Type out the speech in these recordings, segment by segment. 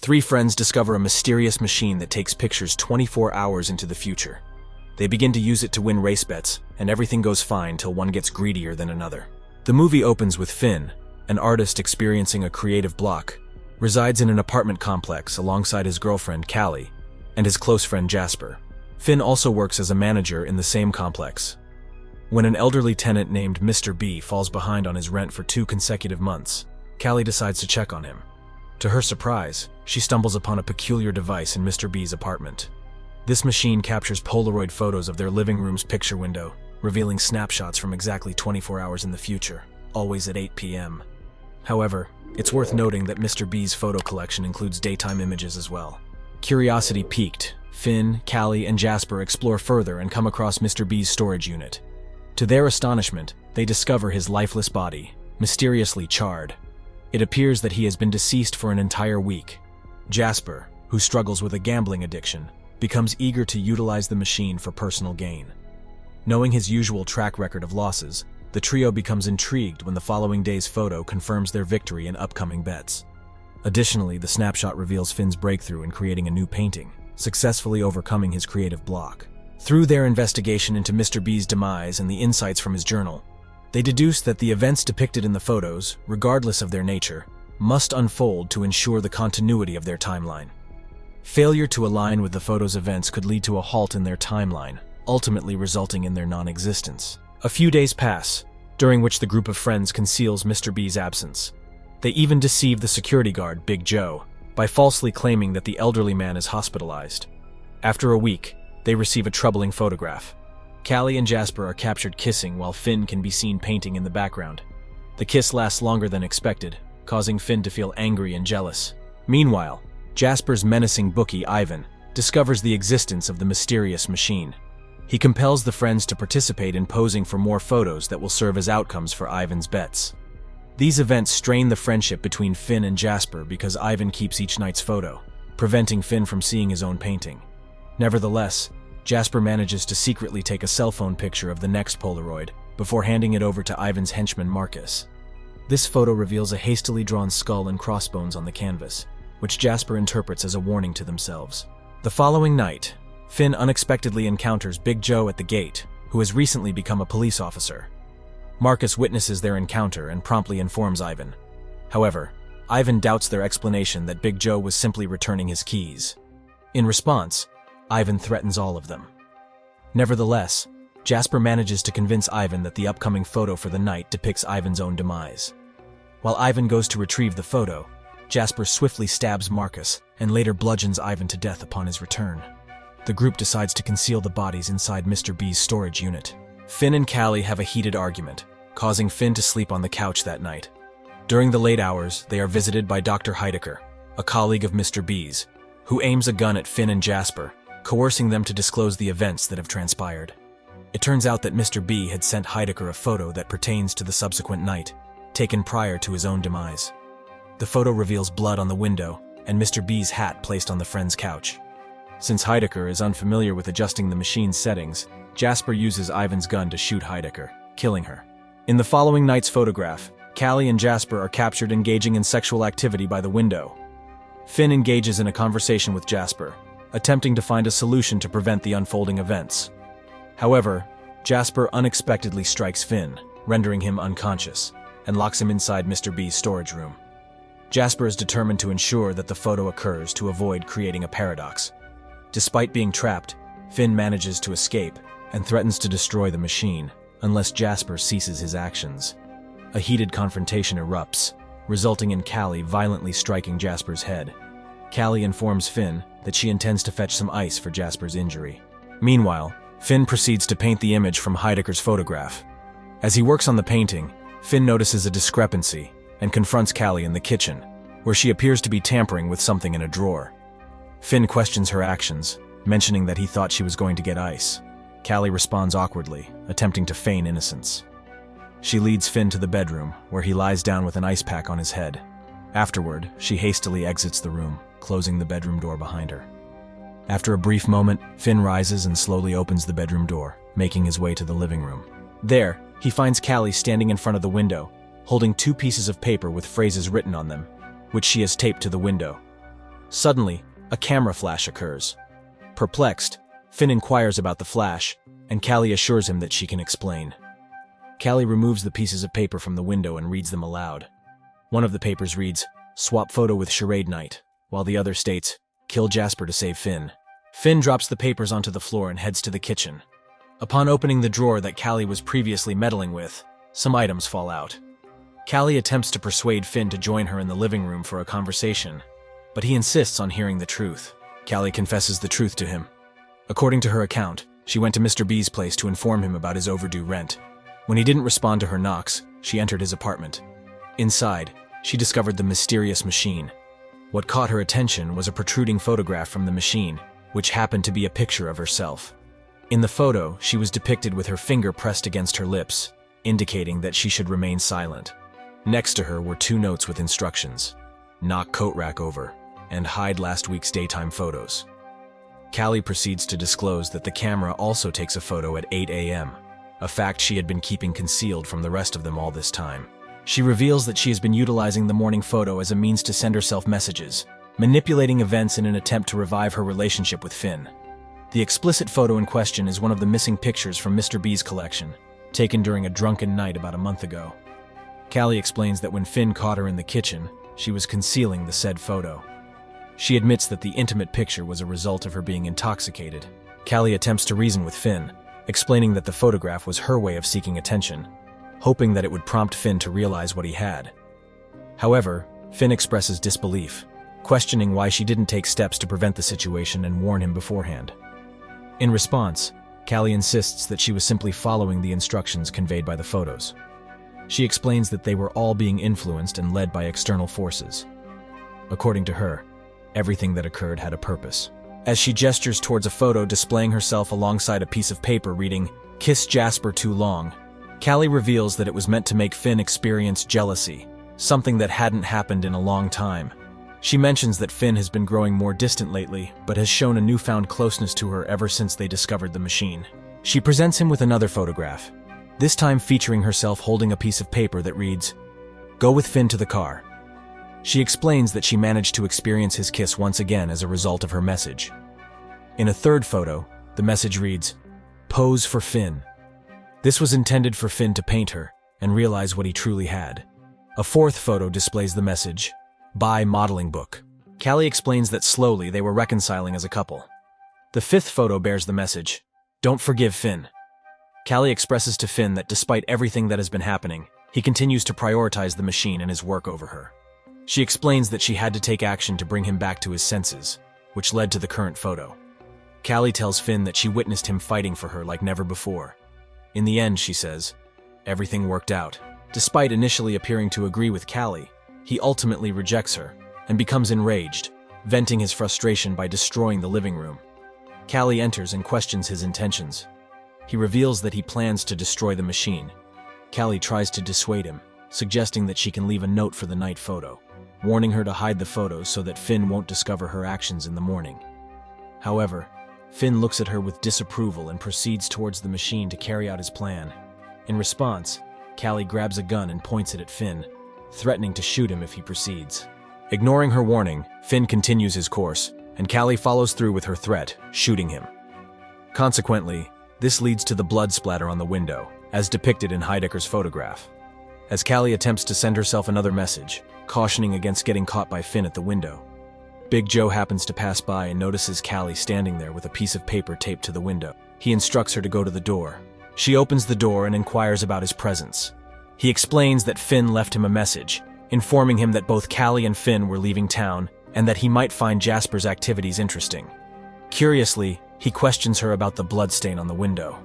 three friends discover a mysterious machine that takes pictures 24 hours into the future. They begin to use it to win race bets, and everything goes fine till one gets greedier than another. The movie opens with Finn, an artist experiencing a creative block, resides in an apartment complex alongside his girlfriend Callie and his close friend Jasper. Finn also works as a manager in the same complex. When an elderly tenant named Mr. B falls behind on his rent for 2 consecutive months, Callie decides to check on him. To her surprise, she stumbles upon a peculiar device in Mr. B's apartment. This machine captures Polaroid photos of their living room's picture window, revealing snapshots from exactly 24 hours in the future, always at 8 p.m. However, it's worth noting that Mr. B's photo collection includes daytime images as well. Curiosity piqued, Finn, Callie, and Jasper explore further and come across Mr. B's storage unit. To their astonishment, they discover his lifeless body, mysteriously charred. It appears that he has been deceased for an entire week. Jasper, who struggles with a gambling addiction, becomes eager to utilize the machine for personal gain. Knowing his usual track record of losses, the trio becomes intrigued when the following day's photo confirms their victory in upcoming bets. Additionally, the snapshot reveals Finn's breakthrough in creating a new painting, successfully overcoming his creative block. Through their investigation into Mr. B's demise and the insights from his journal, they deduce that the events depicted in the photos, regardless of their nature, must unfold to ensure the continuity of their timeline. Failure to align with the photos' events could lead to a halt in their timeline, ultimately resulting in their non-existence. A few days pass, during which the group of friends conceals Mr. B's absence. They even deceive the security guard, Big Joe, by falsely claiming that the elderly man is hospitalized. After a week, they receive a troubling photograph. Callie and Jasper are captured kissing while Finn can be seen painting in the background. The kiss lasts longer than expected, causing Finn to feel angry and jealous. Meanwhile, Jasper's menacing bookie, Ivan, discovers the existence of the mysterious machine. He compels the friends to participate in posing for more photos that will serve as outcomes for Ivan's bets. These events strain the friendship between Finn and Jasper because Ivan keeps each night's photo, preventing Finn from seeing his own painting. Nevertheless, Jasper manages to secretly take a cell phone picture of the next Polaroid before handing it over to Ivan's henchman Marcus. This photo reveals a hastily drawn skull and crossbones on the canvas, which Jasper interprets as a warning to themselves. The following night, Finn unexpectedly encounters Big Joe at the gate, who has recently become a police officer. Marcus witnesses their encounter and promptly informs Ivan. However, Ivan doubts their explanation that Big Joe was simply returning his keys. In response, Ivan threatens all of them. Nevertheless, Jasper manages to convince Ivan that the upcoming photo for the night depicts Ivan's own demise. While Ivan goes to retrieve the photo, Jasper swiftly stabs Marcus and later bludgeons Ivan to death upon his return. The group decides to conceal the bodies inside Mr. B's storage unit. Finn and Callie have a heated argument, causing Finn to sleep on the couch that night. During the late hours, they are visited by Dr. Heidecker, a colleague of Mr. B's, who aims a gun at Finn and Jasper, coercing them to disclose the events that have transpired. It turns out that Mr. B had sent Heidecker a photo that pertains to the subsequent night, taken prior to his own demise. The photo reveals blood on the window and Mr. B's hat placed on the friend's couch. Since Heidecker is unfamiliar with adjusting the machine's settings, Jasper uses Ivan's gun to shoot Heidecker, killing her. In the following night's photograph, Callie and Jasper are captured engaging in sexual activity by the window. Finn engages in a conversation with Jasper, attempting to find a solution to prevent the unfolding events. However, Jasper unexpectedly strikes Finn, rendering him unconscious, and locks him inside Mr. B's storage room. Jasper is determined to ensure that the photo occurs to avoid creating a paradox. Despite being trapped, Finn manages to escape and threatens to destroy the machine unless Jasper ceases his actions. A heated confrontation erupts, resulting in Callie violently striking Jasper's head. Callie informs Finn that she intends to fetch some ice for Jasper's injury. Meanwhile, Finn proceeds to paint the image from Heidecker's photograph. As he works on the painting, Finn notices a discrepancy and confronts Callie in the kitchen, where she appears to be tampering with something in a drawer. Finn questions her actions, mentioning that he thought she was going to get ice. Callie responds awkwardly, attempting to feign innocence. She leads Finn to the bedroom, where he lies down with an ice pack on his head. Afterward, she hastily exits the room, closing the bedroom door behind her. After a brief moment, Finn rises and slowly opens the bedroom door, making his way to the living room. There, he finds Callie standing in front of the window, holding 2 pieces of paper with phrases written on them, which she has taped to the window. Suddenly, a camera flash occurs. Perplexed, Finn inquires about the flash, and Callie assures him that she can explain. Callie removes the pieces of paper from the window and reads them aloud. One of the papers reads, "Swap photo with Charade Night," while the other states, "Kill Jasper to save Finn." Finn drops the papers onto the floor and heads to the kitchen. Upon opening the drawer that Callie was previously meddling with, some items fall out. Callie attempts to persuade Finn to join her in the living room for a conversation, but he insists on hearing the truth. Callie confesses the truth to him. According to her account, she went to Mr. B's place to inform him about his overdue rent. When he didn't respond to her knocks, she entered his apartment. Inside, she discovered the mysterious machine. What caught her attention was a protruding photograph from the machine, which happened to be a picture of herself. In the photo, she was depicted with her finger pressed against her lips, indicating that she should remain silent. Next to her were 2 notes with instructions: knock coat rack over, and hide last week's daytime photos. Callie proceeds to disclose that the camera also takes a photo at 8 a.m., a fact she had been keeping concealed from the rest of them all this time. She reveals that she has been utilizing the morning photo as a means to send herself messages, manipulating events in an attempt to revive her relationship with Finn. The explicit photo in question is one of the missing pictures from Mr. B's collection, taken during a drunken night about a month ago. Callie explains that when Finn caught her in the kitchen, she was concealing the said photo. She admits that the intimate picture was a result of her being intoxicated. Callie attempts to reason with Finn, explaining that the photograph was her way of seeking attention, hoping that it would prompt Finn to realize what he had. However, Finn expresses disbelief, questioning why she didn't take steps to prevent the situation and warn him beforehand. In response, Callie insists that she was simply following the instructions conveyed by the photos. She explains that they were all being influenced and led by external forces. According to her, everything that occurred had a purpose. As she gestures towards a photo displaying herself alongside a piece of paper reading, "Kiss Jasper too long," Callie reveals that it was meant to make Finn experience jealousy, something that hadn't happened in a long time. She mentions that Finn has been growing more distant lately, but has shown a newfound closeness to her ever since they discovered the machine. She presents him with another photograph, this time featuring herself holding a piece of paper that reads, "Go with Finn to the car." She explains that she managed to experience his kiss once again as a result of her message. In a third photo, the message reads, "Pose for Finn." This was intended for Finn to paint her and realize what he truly had. A fourth photo displays the message, "Buy modeling book." Callie explains that slowly they were reconciling as a couple. The fifth photo bears the message, "Don't forgive Finn." Callie expresses to Finn that despite everything that has been happening, he continues to prioritize the machine and his work over her. She explains that she had to take action to bring him back to his senses, which led to the current photo. Callie tells Finn that she witnessed him fighting for her like never before. In the end, she says, everything worked out. Despite initially appearing to agree with Callie, he ultimately rejects her and becomes enraged, venting his frustration by destroying the living room. Callie enters and questions his intentions. He reveals that he plans to destroy the machine. Callie tries to dissuade him, suggesting that she can leave a note for the night photo, warning her to hide the photos so that Finn won't discover her actions in the morning. However, Finn looks at her with disapproval and proceeds towards the machine to carry out his plan. In response, Callie grabs a gun and points it at Finn, threatening to shoot him if he proceeds. Ignoring her warning, Finn continues his course, and Callie follows through with her threat, shooting him. Consequently, this leads to the blood splatter on the window, as depicted in Heidecker's photograph. As Callie attempts to send herself another message, cautioning against getting caught by Finn at the window, Big Joe happens to pass by and notices Callie standing there with a piece of paper taped to the window. He instructs her to go to the door. She opens the door and inquires about his presence. He explains that Finn left him a message, informing him that both Callie and Finn were leaving town and that he might find Jasper's activities interesting. Curiously, he questions her about the bloodstain on the window.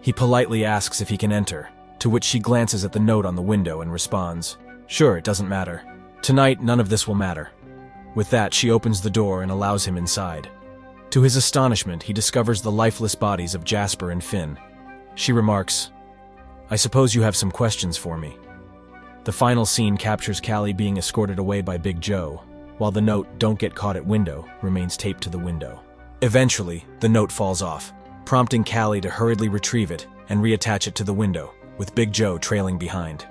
He politely asks if he can enter, to which she glances at the note on the window and responds, "Sure, it doesn't matter. Tonight, none of this will matter." With that, she opens the door and allows him inside. To his astonishment, he discovers the lifeless bodies of Jasper and Finn. She remarks, "I suppose you have some questions for me." The final scene captures Callie being escorted away by Big Joe, while the note, "Don't get caught at window," remains taped to the window. Eventually, the note falls off, prompting Callie to hurriedly retrieve it and reattach it to the window, with Big Joe trailing behind.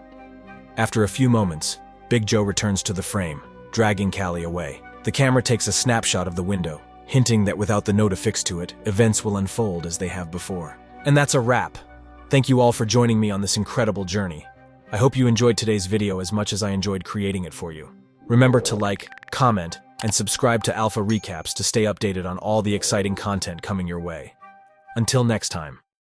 After a few moments, Big Joe returns to the frame, dragging Callie away. The camera takes a snapshot of the window, hinting that without the note affixed to it, events will unfold as they have before. And that's a wrap. Thank you all for joining me on this incredible journey. I hope you enjoyed today's video as much as I enjoyed creating it for you. Remember to like, comment, and subscribe to Alpha Recaps to stay updated on all the exciting content coming your way. Until next time.